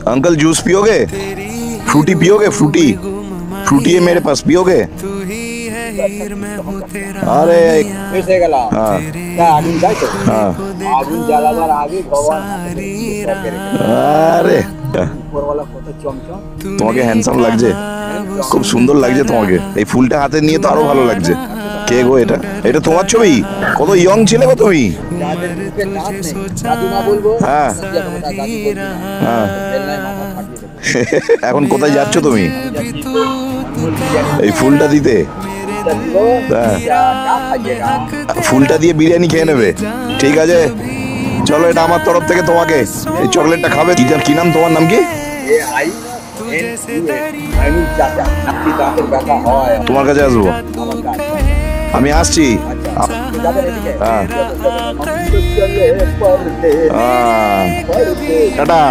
Uncle juice पियोगे? Frooti पियोगे? Frooti Frooti है मेरे पास, पियोगे? अरे এসে গেলাম। हाँ তা আগুন যাই তো? हाँ আগুন জ্বালাবার আগে ভগবান হাতে দিয়ে তরকারি রেখে আরে উপরওয়ালা কত চমচম। তোমাকে হ্যান্ডসাম লাগছে, খুব সুন্দর লাগছে তোমাকে। এই ফুলটা হাতে নিয়ে তো আরো ভালো লাগছে। কে গো এটা? এটা তোমার ছবি? কত ইয়ং ছিলে গো তুমি। যাদের মুখে দাঁত নেই, দাদিমা বলবো, হ্যাঁ। দাদি বলবি না। হ্যাঁ। বেলনায় মাথা ফাটিয়ে দেবো। এখন কোথায় যাচ্ছ তুমি? আমি যাচ্ছি এই ফুলটা দিতে? ফুলটা দিব, হ্যাঁ। যা খাইয়েগা। ফুলটা দিয়ে বিরিয়ানি খেয়ে নেবে, ঠিক আছে? চলো, এটা আমার তরফ থেকে তোমাকে। এই চকলেটটা খাবে। কি নাম তোমার? নাম কি? এ আই আইনুল চাচা। কি দাঁতের ব্যথা হয় তোমার কাছে আসবো, আমার কাছে। আমি আসছি। আচ্ছা, যাবেন এদিকে? হ্যাঁ। চলে পড়তে টাটা।